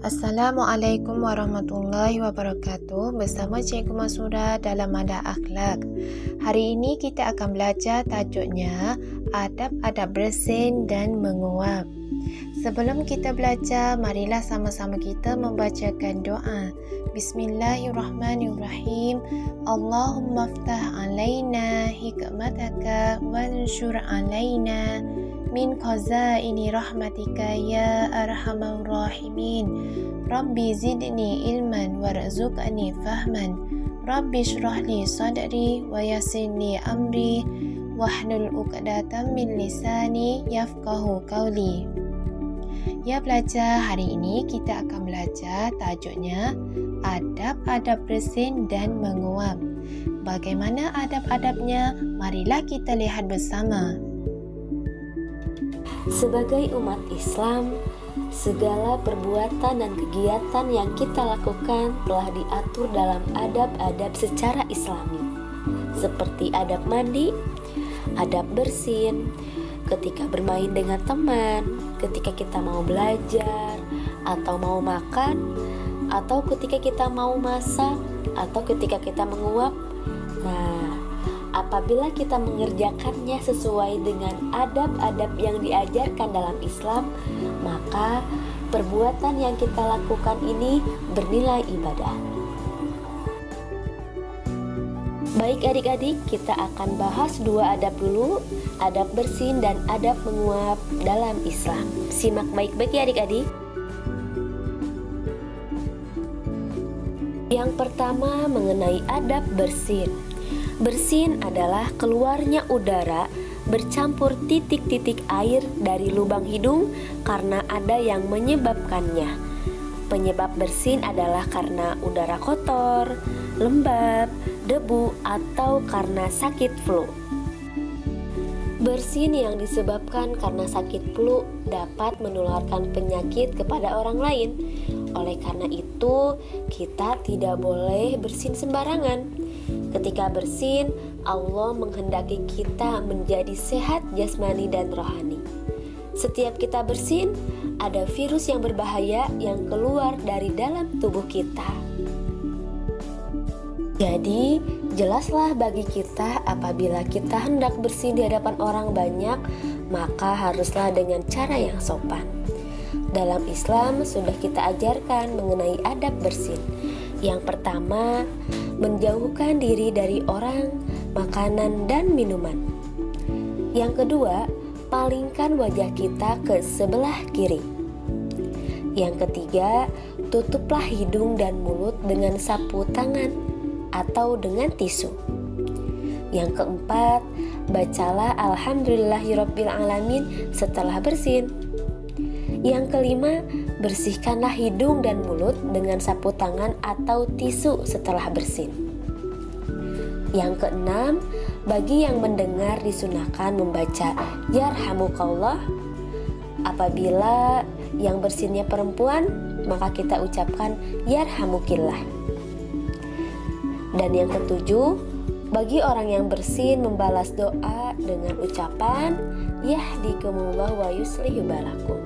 Assalamualaikum warahmatullahi wabarakatuh. Bersama Cikgu Masura dalam Mada Akhlak. Hari ini kita akan belajar tajuknya Adab-adab bersin dan menguap. Sebelum kita belajar, marilah sama-sama kita membacakan doa. Bismillahirrahmanirrahim. Allahumma ftah alaina hikmataka wanshur alaina min qazaini rahmatika ya arhamar rahimin. Rabbi zidni ilman warzuqni fahman. Rabbi shrah li sadri wa yassir li amri wahlul 'uqdatam min lisani yafqahu qawli. Ya pelajar, hari ini kita akan belajar tajuknya Adab-adab bersin dan menguap. Bagaimana adab-adabnya? Marilah kita lihat bersama. Sebagai umat Islam, segala perbuatan dan kegiatan yang kita lakukan telah diatur dalam adab-adab secara Islami, seperti adab mandi, adab bersin, ketika bermain dengan teman, ketika kita mau belajar atau mau makan, atau ketika kita mau masak, atau ketika kita menguap. Nah, apabila kita mengerjakannya sesuai dengan adab-adab yang diajarkan dalam Islam, maka perbuatan yang kita lakukan ini bernilai ibadah. Baik adik-adik, kita akan bahas dua adab dulu, adab bersin dan adab menguap dalam Islam. Simak baik-baik ya adik-adik. Yang pertama mengenai adab bersin. Bersin adalah keluarnya udara bercampur titik-titik air dari lubang hidung karena ada yang menyebabkannya. Penyebab bersin adalah karena udara kotor, lembab, debu, atau karena sakit flu. Bersin yang disebabkan karena sakit flu dapat menularkan penyakit kepada orang lain. Oleh karena itu, kita tidak boleh bersin sembarangan. Ketika bersin, Allah menghendaki kita menjadi sehat jasmani dan rohani. Setiap kita bersin, ada virus yang berbahaya yang keluar dari dalam tubuh kita. Jadi, jelaslah bagi kita apabila kita hendak bersin di hadapan orang banyak, maka haruslah dengan cara yang sopan. Dalam Islam sudah kita ajarkan mengenai adab bersin. Yang pertama, menjauhkan diri dari orang, makanan, dan minuman. Yang kedua, palingkan wajah kita ke sebelah kiri. Yang ketiga, tutuplah hidung dan mulut dengan sapu tangan atau dengan tisu. Yang keempat, bacalah Alhamdulillahirabbil alamin setelah bersin. Yang kelima, bersihkanlah hidung dan mulut dengan sapu tangan atau tisu setelah bersin. Yang keenam, bagi yang mendengar disunahkan membaca Yarhamukallah. Apabila yang bersinnya perempuan, maka kita ucapkan Yarhamukillah. Dan yang ketujuh, bagi orang yang bersin membalas doa dengan ucapan Yahdikumullah wa yuslihu balakum.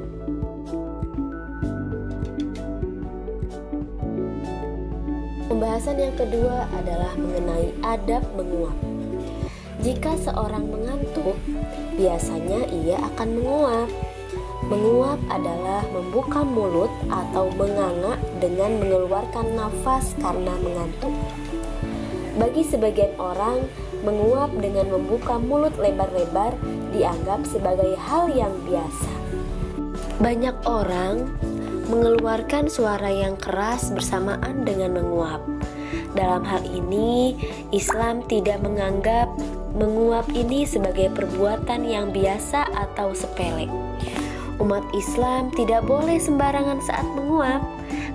Pembahasan yang kedua adalah mengenai adab menguap. Jika seorang mengantuk, biasanya ia akan menguap. Menguap adalah membuka mulut atau menganga dengan mengeluarkan nafas karena mengantuk. Bagi sebagian orang, menguap dengan membuka mulut lebar-lebar dianggap sebagai hal yang biasa. Banyak orang mengeluarkan suara yang keras bersamaan dengan menguap. Dalam hal ini, Islam tidak menganggap menguap ini sebagai perbuatan yang biasa atau sepele. Umat Islam tidak boleh sembarangan saat menguap,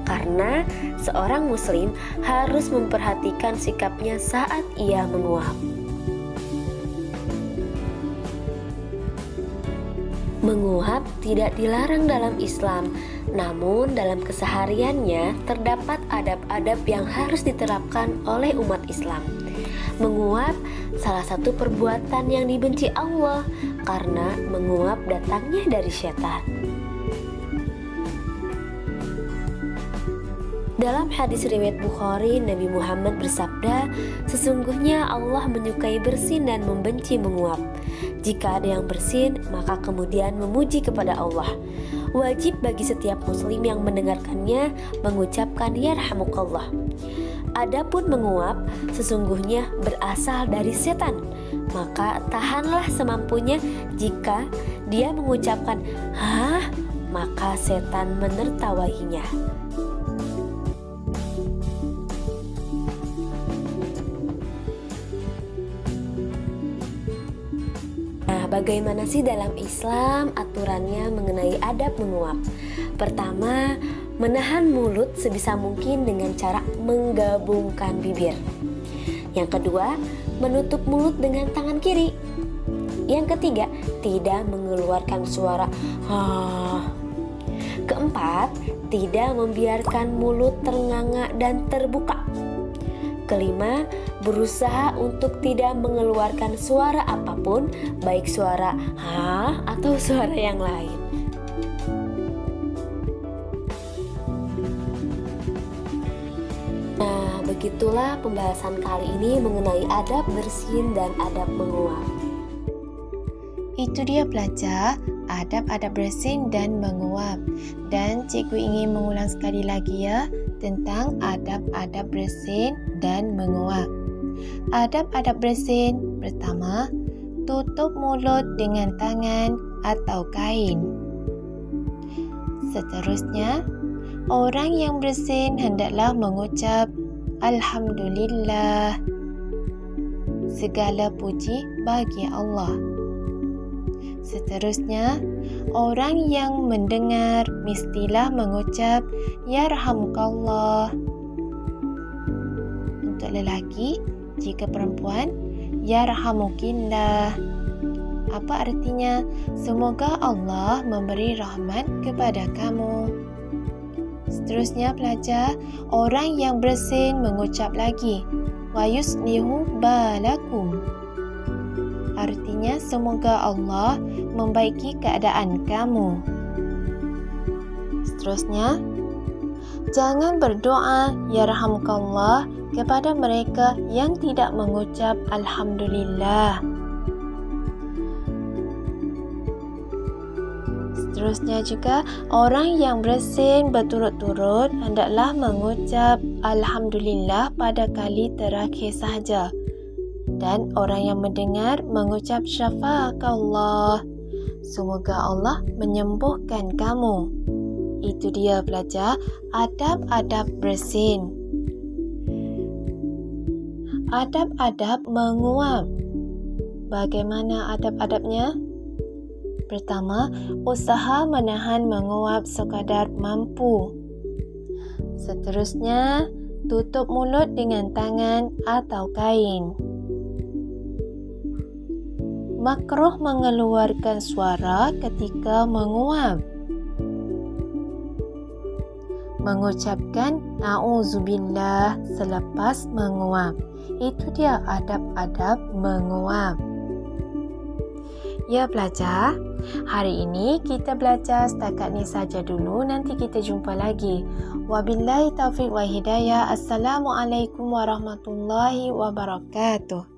karena seorang muslim harus memperhatikan sikapnya saat ia menguap. Menguap tidak dilarang dalam Islam, namun dalam kesehariannya terdapat adab-adab yang harus diterapkan oleh umat Islam. Menguap salah satu perbuatan yang dibenci Allah karena menguap datangnya dari setan. Dalam hadis riwayat Bukhari, Nabi Muhammad bersabda, "Sesungguhnya Allah menyukai bersin dan membenci menguap. Jika ada yang bersin, maka kemudian memuji kepada Allah. Wajib bagi setiap muslim yang mendengarkannya mengucapkan yarhamukallah. Adapun menguap sesungguhnya berasal dari setan, maka tahanlah semampunya. Jika dia mengucapkan hah, maka setan menertawahinya." Nah, bagaimana sih dalam Islam aturannya mengenai adab menguap? Pertama, menahan mulut sebisa mungkin dengan cara menggabungkan bibir. Yang kedua, menutup mulut dengan tangan kiri. Yang ketiga, tidak mengeluarkan suara "hah". Keempat, tidak membiarkan mulut ternganga dan terbuka. Kelima, berusaha untuk tidak mengeluarkan suara apapun, baik suara "hah" atau suara yang lain. Nah, begitulah pembahasan kali ini mengenai adab bersin dan adab menguap. Itu dia pelajar, adab-adab bersin dan menguap. Dan cikgu ingin mengulang sekali lagi ya tentang adab-adab bersin dan menguap. Adab-adab bersin pertama, tutup mulut dengan tangan atau kain. Seterusnya, orang yang bersin hendaklah mengucap Alhamdulillah. Segala puji bagi Allah. Seterusnya, orang yang mendengar mestilah mengucap yarhamukallah. Untuk lelaki, jika perempuan, yarhamukillah. Apa artinya? Semoga Allah memberi rahmat kepada kamu. Seterusnya pelajar, orang yang bersin mengucap lagi wa yuslihu balakum. Artinya semoga Allah membaiki keadaan kamu. Seterusnya, jangan berdoa yarhamukallah kepada mereka yang tidak mengucap Alhamdulillah. Seterusnya juga, orang yang bersin berturut-turut hendaklah mengucap Alhamdulillah pada kali terakhir sahaja. Dan orang yang mendengar mengucap syafaakallah. Semoga Allah menyembuhkan kamu. Itu dia pelajar, adab-adab bersin. Adab-adab menguap. Bagaimana adab-adabnya? Pertama, usaha menahan menguap sekadar mampu. Seterusnya, tutup mulut dengan tangan atau kain. Makruh mengeluarkan suara ketika menguap. Mengucapkan na'udzubillah selepas menguap. Itu dia adab-adab menguap. Ya pelajar, hari ini kita belajar setakat ni saja dulu. Nanti kita jumpa lagi. Wabillahi taufiq wa hidayah. Assalamualaikum warahmatullahi wabarakatuh.